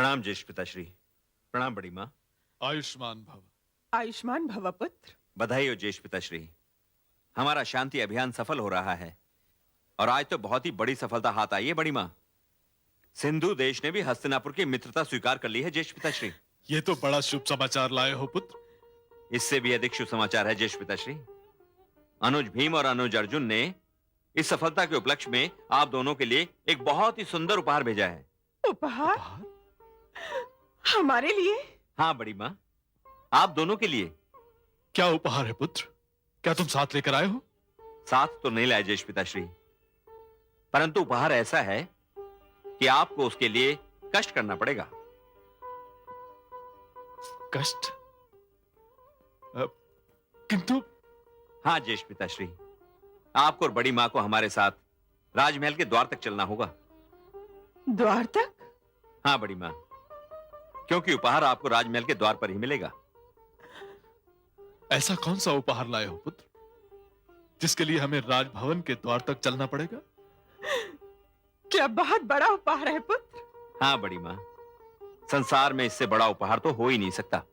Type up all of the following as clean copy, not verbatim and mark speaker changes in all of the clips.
Speaker 1: प्रणाम ज्येष्ठ पिताश्री। प्रणाम बड़ी माँ।
Speaker 2: आयुष्मान भव।
Speaker 3: आयुष्मान भव पुत्र।
Speaker 1: बधाई हो ज्येष्ठ पिताश्री। हमारा शांति अभियान सफल हो रहा है और आज तो बहुत ही बड़ी सफलता हाथ आई है बड़ी माँ। सिंधु देश ने भी हस्तिनापुर की मित्रता स्वीकार कर ली है ज्येष्ठ पिताश्री।
Speaker 2: ये तो बड़ा शुभ समाचार लाए हो पुत्र।
Speaker 1: इससे भी अधिक शुभ समाचार है ज्येष्ठ पिताश्री। अनुज भीम और अनुज अर्जुन ने इस सफलता के उपलक्ष्य में आप दोनों के लिए एक बहुत ही सुंदर उपहार भेजा है।
Speaker 3: उपहार? हमारे लिए?
Speaker 1: हाँ बड़ी माँ, आप दोनों के लिए।
Speaker 2: क्या उपहार है पुत्र? क्या तुम साथ लेकर आए हो?
Speaker 1: साथ तो नहीं लाए ज्येष्ठ पिताश्री, परंतु उपहार ऐसा है कि आपको उसके लिए कष्ट करना पड़ेगा।
Speaker 2: कष्ट? किंतु
Speaker 1: हाँ ज्येष्ठ पिताश्री, आपको और बड़ी माँ को हमारे साथ राजमहल के द्वार तक चलना होगा।
Speaker 3: द्वार तक?
Speaker 1: हाँ बड़ी माँ, क्योंकि उपहार आपको राजमहल के द्वार पर ही मिलेगा।
Speaker 2: ऐसा कौन सा उपहार लाए हो पुत्र जिसके लिए हमें राजभवन के द्वार तक चलना पड़ेगा?
Speaker 3: क्या बहुत बड़ा उपहार है पुत्र?
Speaker 1: हाँ बड़ी माँ, संसार में इससे बड़ा उपहार तो हो ही नहीं सकता।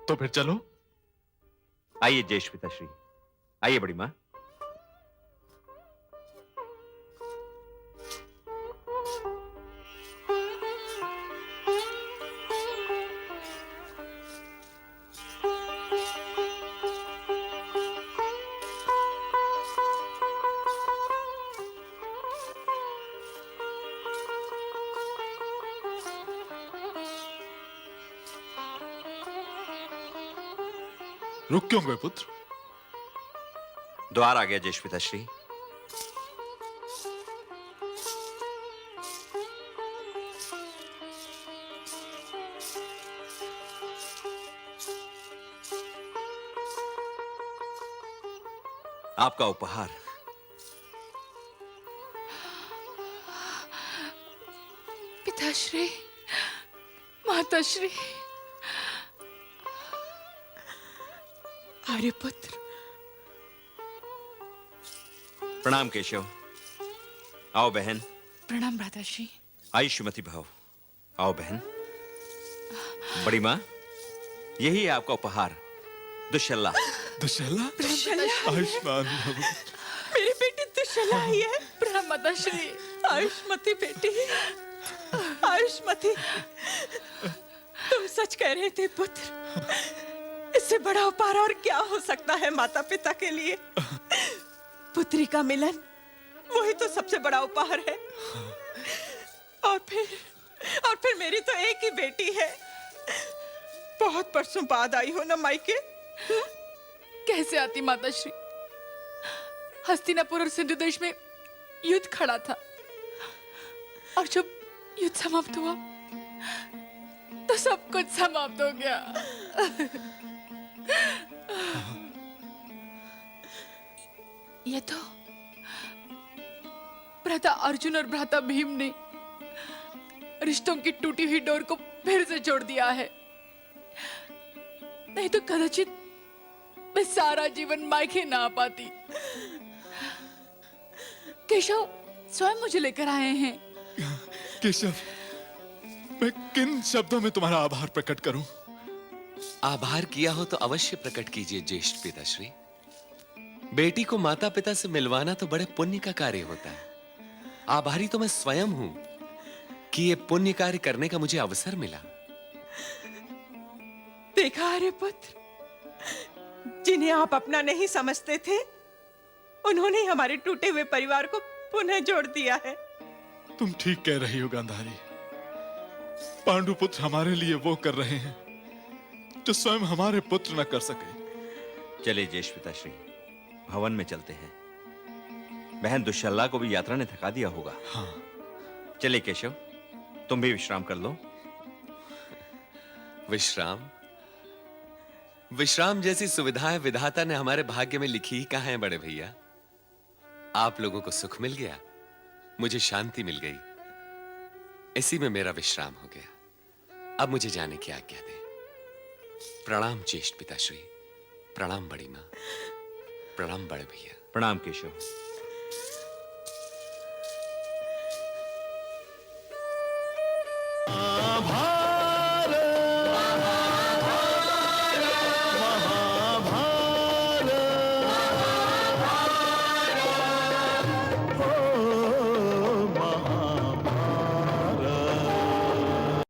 Speaker 2: तो फिर चलो।
Speaker 1: आइए ज्येष्ठ पिताश्री, आइए बड़ी माँ।
Speaker 2: रुक क्यों गए पुत्र?
Speaker 1: द्वार आ गया ज्येष्ठ पिताश्री। आपका उपहार।
Speaker 4: पिताश्री, माताश्री। अरे पुत्र।
Speaker 1: प्रणाम केशव। आओ बहन।
Speaker 4: प्रणाम भ्राताश्री।
Speaker 1: आयुष्मती भव। आओ बहन। बड़ी माँ, यही है आपका उपहार, दुश्शला।
Speaker 2: दुश्शला? आयुष्मान भव।
Speaker 3: मेरी बेटी दुश्शला आई है।
Speaker 4: प्रणाम माताश्री।
Speaker 3: आयुष्मती बेटी, आयुष्मती, तुम सच कह रहे थे पुत्र। इससे बड़ा उपहार और क्या हो सकता है माता पिता के लिए? पुत्री का मिलन, वही तो सबसे बड़ा उपहार है। और फिर मेरी तो एक ही बेटी है। बहुत बरसों बाद आई हो ना मायके।
Speaker 4: कैसे आती माताश्री? हस्तिनापुर और सिंधु देश में युद्ध खड़ा था और जब युद्ध समाप्त हुआ तो सब कुछ समाप्त हो गया। ये तो भ्राता अर्जुन और भ्राता भीम ने रिश्तों की टूटी हुई डोर को फिर से जोड़ दिया है। नहीं तो कदाचित मैं सारा जीवन मायके ना आ पाती। केशव स्वयं मुझे लेकर आए हैं।
Speaker 2: केशव, मैं किन शब्दों में तुम्हारा आभार प्रकट करूं?
Speaker 5: आभार किया हो तो अवश्य प्रकट कीजिए ज्येष्ठ पिताश्री। बेटी को माता पिता से मिलवाना तो बड़े पुण्य का कार्य होता है। आभारी तो मैं स्वयं हूं कि ये पुण्य कार्य करने का मुझे अवसर मिला।
Speaker 3: देखा अरे पुत्र, जिन्हें आप अपना नहीं समझते थे, उन्होंने हमारे टूटे हुए परिवार को पुनः जोड़ दिया है।
Speaker 2: तुम ठीक कह रही हो गांधारी। पांडुपुत्र हमारे लिए वो कर रहे हैं जो स्वयं हमारे पुत्र न कर सके।
Speaker 1: चलिए ज्येष्ठ पिताश्री, भवन में चलते हैं। बहन दुश्शला को भी यात्रा ने थका दिया होगा।
Speaker 2: हाँ।
Speaker 1: चलिए केशव, तुम भी विश्राम कर लो।
Speaker 5: विश्राम? विश्राम जैसी सुविधाएं विधाता ने हमारे भाग्य में लिखी ही कहां है बड़े भैया। आप लोगों को सुख मिल गया, मुझे शांति मिल गई। इसी में मेरा विश्राम हो गया। अब मुझे जाने की आज्ञा दें। प्रणाम ज्येष्ठ पिताश्री। प्रणाम बड़ी मां। प्रणाम बड़े भैया।
Speaker 1: प्रणाम केशव।